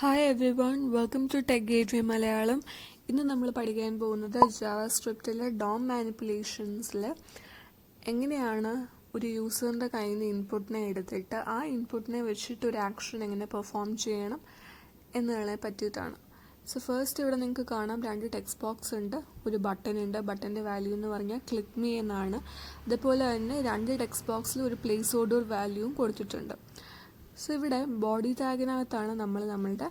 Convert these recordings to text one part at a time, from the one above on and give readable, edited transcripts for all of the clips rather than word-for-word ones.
Hi everyone, welcome to tech gateway Malayalam. ഇന്ന് നമ്മൾ പഠിക്കാൻ പോകുന്നത് ജാവാസ്ക്രിപ്റ്റിലെ ഡോം മാനിപ്പുലേഷൻസിൽ എങ്ങനെയാണ് ഒരു യൂസറിൻ്റെ കയ്യിൽ നിന്ന് ഇൻപുട്ടിനെ എടുത്തിട്ട് ആ ഇൻപുട്ടിനെ വെച്ചിട്ട് ഒരു ആക്ഷൻ എങ്ങനെ പെർഫോം ചെയ്യണം എന്നതിനെ പറ്റിയിട്ടാണ്. സോ ഫസ്റ്റ് ഇവിടെ നിങ്ങൾക്ക് കാണാം, രണ്ട് ടെക്സ്റ്റ് ബോക്സ് ഉണ്ട്, ഒരു ബട്ടൺ ഉണ്ട്. ബട്ടൻ്റെ വാല്യൂ എന്ന് പറഞ്ഞാൽ ക്ലിക്ക് മീ എന്നാണ്. അതുപോലെ തന്നെ രണ്ട് ടെക്സ്റ്റ് ബോക്സിൽ ഒരു പ്ലേസ് ഓർഡർ വാല്യൂവും കൊടുത്തിട്ടുണ്ട്. സോ ഇവിടെ ബോഡി ടാഗിനകത്താണ് നമ്മളുടെ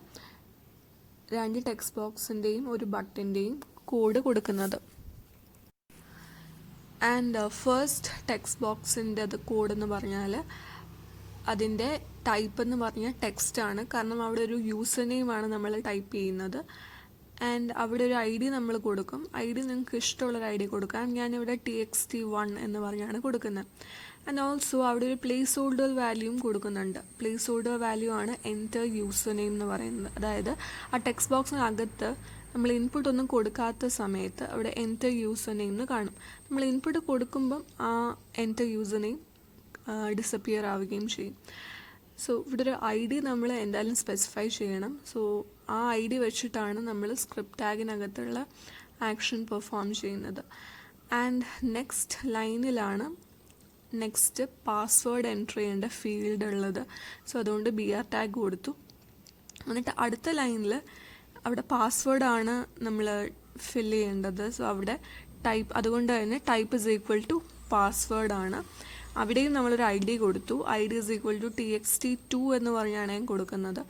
രണ്ട് ടെക്സ്റ്റ് ബോക്സിൻ്റെയും ഒരു ബട്ടൻ്റെയും കോഡ് കൊടുക്കുന്നത്. ആൻഡ് ഫസ്റ്റ് ടെക്സ്റ്റ് ബോക്സിൻ്റെ അത് കോഡ് എന്ന് പറഞ്ഞാൽ അതിൻ്റെ ടൈപ്പ് എന്ന് പറഞ്ഞാൽ ടെക്സ്റ്റ് ആണ്. കാരണം അവിടെ ഒരു യൂസർ നെയിമാണ് നമ്മൾ ടൈപ്പ് ചെയ്യുന്നത്. ആൻഡ് അവിടെ ഒരു ഐ ഡി നമ്മൾ കൊടുക്കും. ഐ ഡി നിങ്ങൾക്ക് ഇഷ്ടമുള്ളൊരു ഐ ഡി കൊടുക്കാം. ഞാനിവിടെ TXT1 എന്ന് പറഞ്ഞാണ് കൊടുക്കുന്നത്. ആൻഡ് ഓൾസോ അവിടെ ഒരു പ്ലേസ് ഹോൾഡർ വാല്യൂവും കൊടുക്കുന്നുണ്ട്. പ്ലേസ് ഹോൾഡർ വാല്യൂ ആണ് എൻ്റർ യൂസർ നെയിം എന്ന് പറയുന്നത്. അതായത് ആ ടെക്സ്റ്റ് ബോക്സിനകത്ത് നമ്മൾ ഇൻപുട്ട് ഒന്നും കൊടുക്കാത്ത സമയത്ത് അവിടെ എൻ്റർ യൂസർ നെയിം എന്ന് കാണും. നമ്മൾ ഇൻപുട്ട് കൊടുക്കുമ്പം ആ എൻ്റർ യൂസർ നെയിം ഡിസപ്പിയർ ആവുകയും ചെയ്യും. സോ ഇവിടെ ഒരു ഐ ഡി നമ്മൾ എന്തായാലും സ്പെസിഫൈ ചെയ്യണം. സോ ആ ഐ ഡി വെച്ചിട്ടാണ് നമ്മൾ സ്ക്രിപ്റ്റ് ടാഗിനകത്തുള്ള ആക്ഷൻ പെർഫോം ചെയ്യുന്നത്. ആൻഡ് നെക്സ്റ്റ് ലൈനിലാണ് നെക്സ്റ്റ് പാസ്വേഡ് എൻ്റർ ചെയ്യേണ്ട ഫീൽഡ് ഉള്ളത്. സോ അതുകൊണ്ട് BR ടാഗ് കൊടുത്തു. എന്നിട്ട് അടുത്ത ലൈനിൽ അവിടെ പാസ്വേഡാണ് നമ്മൾ ഫില്ല് ചെയ്യേണ്ടത്. സോ അവിടെ ടൈപ്പ്, അതുകൊണ്ട് തന്നെ ടൈപ്പ് ഇസ് ഈക്വൽ ടു പാസ്വേഡാണ്. അവിടെയും നമ്മളൊരു ഐ ഡി കൊടുത്തു. I D is equal to TXT2 എന്ന് പറഞ്ഞാണ് ഞാൻ കൊടുക്കുന്നത്.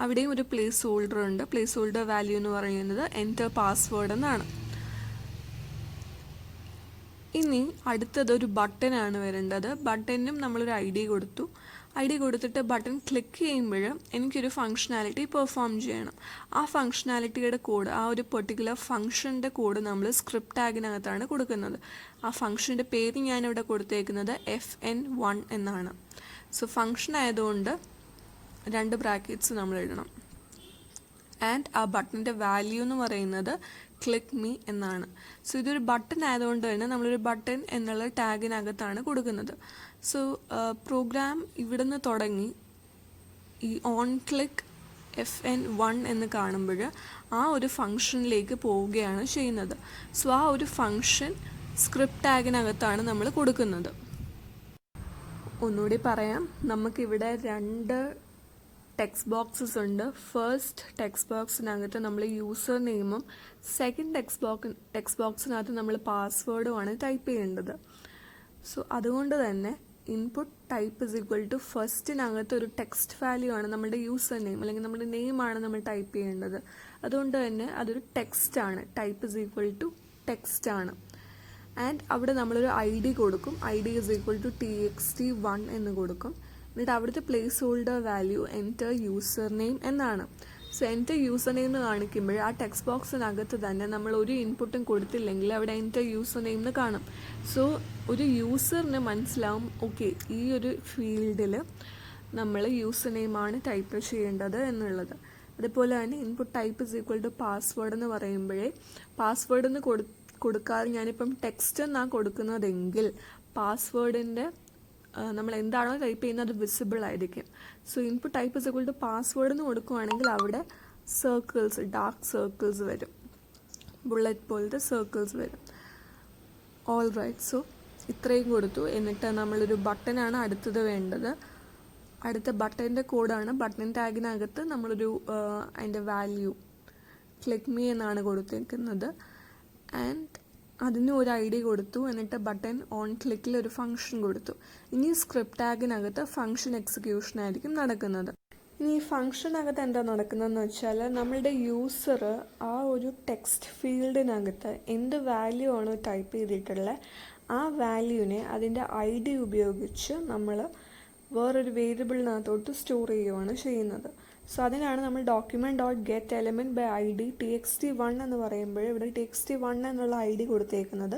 അവിടെയും ഒരു പ്ലേസ് ഹോൾഡർ ഉണ്ട്. പ്ലേസ് ഹോൾഡർ വാല്യൂ എന്ന് പറയുന്നത് എൻ്റർ പാസ്വേഡ് എന്നാണ്. ഇനി അടുത്തത് ഒരു ബട്ടനാണ് വരേണ്ടത്. ബട്ടനും നമ്മളൊരു ഐ ഡി കൊടുത്തു. ഐ ഡി കൊടുത്തിട്ട് ബട്ടൺ ക്ലിക്ക് ചെയ്യുമ്പോൾ എനിക്കൊരു ഫങ്ഷനാലിറ്റി പെർഫോം ചെയ്യണം. ആ ഫങ്ഷനാലിറ്റിയുടെ കോഡ്, ആ ഒരു പെർട്ടിക്കുലർ ഫങ്ഷൻ്റെ കോഡ് നമ്മൾ സ്ക്രിപ്റ്റ് ടാഗിനകത്താണ് കൊടുക്കുന്നത്. ആ ഫങ്ഷൻ്റെ പേര് ഞാനിവിടെ കൊടുത്തേക്കുന്നത് FN1 എന്നാണ്. സോ ഫങ്ഷൻ ആയതുകൊണ്ട് രണ്ട് ബ്രാക്കറ്റ്സ് നമ്മൾ എഴുതണം. ആൻഡ് ആ ബട്ടൻ്റെ വാല്യൂ എന്ന് പറയുന്നത് ക്ലിക്ക് മീ എന്നാണ്. സോ ഇതൊരു ബട്ടൺ ആയതുകൊണ്ട് തന്നെ നമ്മളൊരു ബട്ടൺ എന്നുള്ള ടാഗിനകത്താണ് കൊടുക്കുന്നത്. സോ പ്രോഗ്രാം ഇവിടുന്ന് തുടങ്ങി ഈ ഓൺ ക്ലിക്ക് FN1 എന്ന് കാണുമ്പോൾ ആ ഒരു ഫങ്ഷനിലേക്ക് പോവുകയാണ് ചെയ്യുന്നത്. സോ ആ ഒരു ഫങ്ഷൻ സ്ക്രിപ്റ്റ് ടാഗിനകത്താണ് നമ്മൾ കൊടുക്കുന്നത്. ഒന്നുകൂടി പറയാം, നമുക്കിവിടെ രണ്ട് ടെക്സ്റ്റ് ബോക്സസ് ഉണ്ട്. ഫസ്റ്റ് ടെക്സ്റ്റ് ബോക്സിനകത്ത് നമ്മൾ യൂസർ നെയിമും സെക്കൻഡ് ടെക്സ്റ്റ് ബോക്സിനകത്ത് നമ്മൾ പാസ്വേഡുമാണ് ടൈപ്പ് ചെയ്യേണ്ടത്. സോ അതുകൊണ്ട് തന്നെ input type is equal to ഫസ്റ്റിനകത്ത് ഒരു ടെക്സ്റ്റ് വാല്യൂ ആണ് നമ്മുടെ യൂസർ നെയിം, അല്ലെങ്കിൽ നമ്മുടെ നെയിമാണ് നമ്മൾ ടൈപ്പ് ചെയ്യേണ്ടത്. അതുകൊണ്ട് തന്നെ അതൊരു ടെക്സ്റ്റ് ആണ്. Type is equal to text ആണ്. ആൻഡ് അവിടെ നമ്മളൊരു ഐ ഡി കൊടുക്കും. I D is equal to TXT1 എന്ന് കൊടുക്കും. എന്നിട്ട് അവിടുത്തെ placeholder value enter username എന്നാണ്. സോ എൻ്റർ യൂസർ നെയിം എന്ന് കാണിക്കുമ്പോൾ ആ ടെക്സ്റ്റ് ബോക്സിനകത്ത് തന്നെ നമ്മൾ ഒരു ഇൻപുട്ടും കൊടുത്തില്ലെങ്കിൽ അവിടെ എൻ്റർ യൂസർ നെയിം എന്ന് കാണും. സോ ഒരു യൂസറിന് മനസ്സിലാവും, ഓക്കെ, ഈ ഒരു ഫീൽഡിൽ നമ്മൾ യൂസർ നെയിമാണ് ടൈപ്പ് ചെയ്യേണ്ടത് എന്നുള്ളത്. അതുപോലെ തന്നെ input type is equal to password എന്ന് പറയുമ്പോഴേ പാസ്വേഡ് എന്ന് കൊടുക്കാതെ ഞാനിപ്പം ടെക്സ്റ്റ് എന്നാണ് കൊടുക്കുന്നതെങ്കിൽ പാസ്വേഡിൻ്റെ നമ്മൾ എന്താണോ ടൈപ്പ് ചെയ്യുന്നത് അത് വിസിബിൾ ആയിരിക്കും. So input type is equal to password എന്ന് കൊടുക്കുകയാണെങ്കിൽ അവിടെ സർക്കിൾസ്, ഡാർക്ക് സർക്കിൾസ് വരും, ബുള്ളറ്റ് പോലത്തെ സർക്കിൾസ് വരും. ഓൾ റൈറ്റ്, സോ ഇത്രയും കൊടുത്തു. എന്നിട്ട് നമ്മളൊരു ബട്ടനാണ് അടുത്തത് വേണ്ടത്. അടുത്ത ബട്ടൻ്റെ കോഡാണ്. ബട്ടൺ ടാഗിനകത്ത് നമ്മളൊരു അതിൻ്റെ വാല്യൂ ക്ലിക്ക് മീ എന്നാണ് കൊടുത്തേക്കുന്നത്. ആൻഡ് അതിന് ഒരു ഐ ഡി കൊടുത്തു. എന്നിട്ട് ബട്ടൺ ഓൺ ക്ലിക്കിൽ ഒരു ഫംഗ്ഷൻ കൊടുത്തു. ഇനി സ്ക്രിപ്റ്റ് ടാഗിനകത്ത് ഫംഗ്ഷൻ എക്സിക്യൂഷൻ ആയിരിക്കും നടക്കുന്നത്. ഇനി ഈ ഫംഗ്ഷനകത്ത് എന്താ നടക്കുന്നതെന്ന് വെച്ചാൽ നമ്മളുടെ യൂസർ ആ ഒരു ടെക്സ്റ്റ് ഫീൽഡിനകത്ത് എന്ത് വാല്യൂ ആണ് ടൈപ്പ് ചെയ്തിട്ടുള്ളത് ആ വാല്യൂവിനെ അതിൻ്റെ ഐ ഡി ഉപയോഗിച്ച് നമ്മൾ വേറൊരു വേരിയബിളിനകത്തോട്ട് സ്റ്റോർ ചെയ്യുകയാണ് ചെയ്യുന്നത്. സോ അതിനാണ് നമ്മൾ document dot get element by I D TXT1 എന്ന് പറയുമ്പോൾ ഇവിടെ TXT1 എന്നുള്ള ഐ ഡി കൊടുത്തേക്കുന്നത്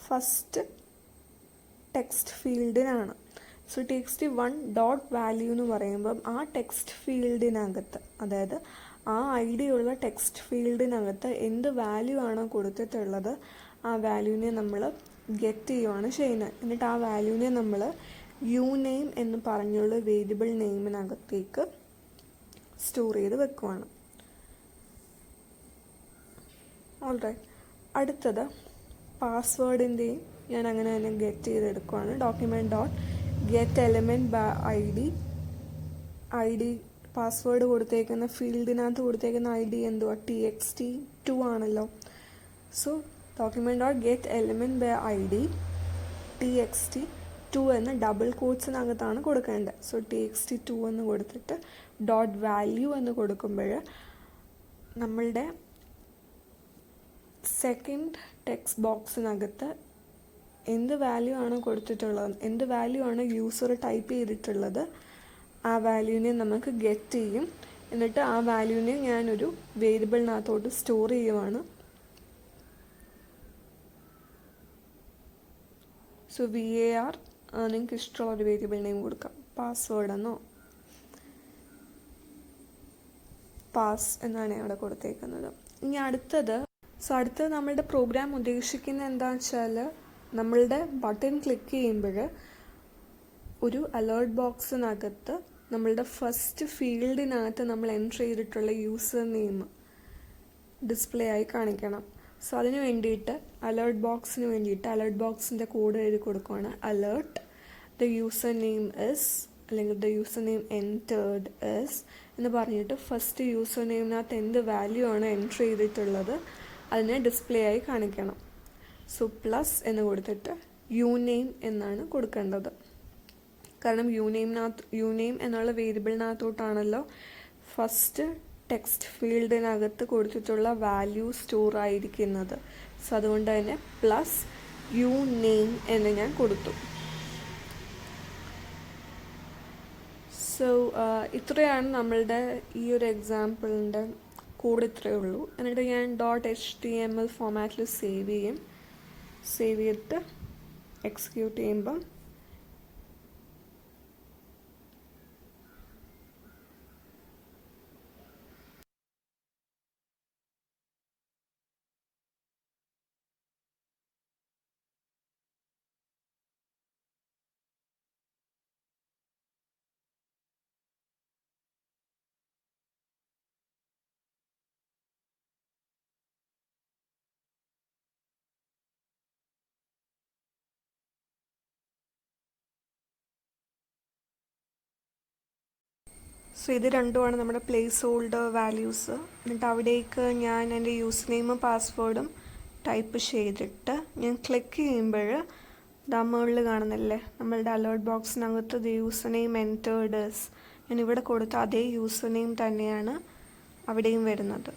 ഫസ്റ്റ് ടെക്സ്റ്റ് ഫീൽഡിനാണ്. സോ TXT1 ഡോട്ട് വാല്യൂ എന്ന് പറയുമ്പം ആ ടെക്സ്റ്റ് ഫീൽഡിനകത്ത്, അതായത് ആ ഐ ഡി ഉള്ള ടെക്സ്റ്റ് ഫീൽഡിനകത്ത് എന്ത് വാല്യൂ ആണോ കൊടുത്തിട്ടുള്ളത് ആ വാല്യൂവിനെ നമ്മൾ ഗെറ്റ് ചെയ്യുകയാണ് ചെയ്യുന്നത്. എന്നിട്ട് ആ വാല്യൂവിനെ നമ്മൾ യു നെയിം എന്ന് പറഞ്ഞുള്ള വേരിയബിൾ നെയിമിനകത്തേക്ക് സ്റ്റോർ ചെയ്ത് വെക്കുവാണ്. ഓൾറൈറ്റ്, അടുത്തത് പാസ്വേഡിൻ്റെയും ഞാൻ അങ്ങനെ തന്നെ ഗെറ്റ് ചെയ്തെടുക്കുവാണ്. Document dot get element by I D password കൊടുത്തേക്കുന്ന ഫീൽഡിനകത്ത് കൊടുത്തേക്കുന്ന ഐ ഡി എന്തുവാ, txt2 ആണല്ലോ. So document dot get element by I D txt2 എന്ന് ഡബിൾ കോട്ട്സിനകത്താണ് കൊടുക്കേണ്ടത്. സോ txt2 എന്ന് കൊടുത്തിട്ട് ഡോട്ട് വാല്യൂ എന്ന് കൊടുക്കുമ്പോൾ നമ്മളുടെ സെക്കൻഡ് ടെക്സ്റ്റ് ബോക്സിനകത്ത് എന്ത് വാല്യൂ ആണ് കൊടുത്തിട്ടുള്ളത്, എന്ത് വാല്യൂ ആണ് യൂസർ ടൈപ്പ് ചെയ്തിട്ടുള്ളത്, ആ വാല്യൂവിനെ നമുക്ക് ഗെറ്റ് ചെയ്യും. എന്നിട്ട് ആ വാല്യൂവിനെ ഞാനൊരു വേരിയബിളിനകത്തോട്ട് സ്റ്റോർ ചെയ്യുവാണ്. സോ var നിങ്ങൾക്ക് ഇഷ്ടമുള്ള ഒരു വേരിയബിൾ നെയിം കൊടുക്കാം. പാസ്വേഡ് എന്നോ പാസ് എന്നാണ് അവിടെ കൊടുത്തേക്കുന്നത്. ഇനി അടുത്തത് നമ്മളുടെ പ്രോഗ്രാം ഉദ്ദേശിക്കുന്നത് എന്താണെന്ന് വെച്ചാൽ, നമ്മളുടെ ബട്ടൺ ക്ലിക്ക് ചെയ്യുമ്പോൾ ഒരു അലേർട്ട് ബോക്സിനകത്ത് നമ്മളുടെ ഫസ്റ്റ് ഫീൽഡിനകത്ത് നമ്മൾ എൻ്റർ ചെയ്തിട്ടുള്ള യൂസർ നെയിം ഡിസ്പ്ലേ ആയി കാണിക്കണം. സോ അതിന് വേണ്ടിയിട്ട് അലേർട്ട് ബോക്സിൻ്റെ കോഡ് എഴുതി കൊടുക്കുകയാണ്. Alert the user name is, അല്ലെങ്കിൽ the user name entered is എന്ന് പറഞ്ഞിട്ട് ഫസ്റ്റ് യൂസർ നെയിമിനകത്ത് എന്ത് വാല്യൂ ആണ് എൻ്റർ ചെയ്തിട്ടുള്ളത് അതിനെ ഡിസ്പ്ലേ ആയി കാണിക്കണം. സോ പ്ലസ് എന്ന് കൊടുത്തിട്ട് യു നെയിം എന്നാണ് കൊടുക്കേണ്ടത്. കാരണം യു നെയിം എന്നുള്ള വേരിയബിളിനകത്തോട്ടാണല്ലോ ഫസ്റ്റ് ടെക്സ്റ്റ് ഫീൽഡിനകത്ത് കൊടുത്തിട്ടുള്ള വാല്യൂ സ്റ്റോർ ആയിരിക്കുന്നത്. സോ അതുകൊണ്ട് തന്നെ പ്ലസ് യു നെയിം എന്ന് ഞാൻ കൊടുത്തു. സോ ഇത്രയാണ് നമ്മളുടെ ഈ ഒരു എക്സാമ്പിളിൻ്റെ കോഡ്, ഇത്രയേ ഉള്ളൂ. എന്നിട്ട് ഞാൻ .html ഫോമാറ്റിൽ സേവ് ചെയ്തിട്ട് എക്സിക്യൂട്ട് ചെയ്യുമ്പം സോ ഇത് രണ്ടുമാണ് നമ്മുടെ പ്ലേസ് ഹോൾഡർ വാല്യൂസ്. എന്നിട്ട് അവിടേക്ക് ഞാൻ എൻ്റെ യൂസർ നെയിമും പാസ്വേഡും ടൈപ്പ് ചെയ്തിട്ട് ഞാൻ ക്ലിക്ക് ചെയ്യുമ്പോൾ മുകളിൽ കാണുന്നില്ലേ നമ്മളുടെ അലേർട്ട് ബോക്സിനകത്ത് the user name entered is, ഞാൻ ഇവിടെ കൊടുത്ത അതേ യൂസർ നെയിം തന്നെയാണ് അവിടെയും വരുന്നത്.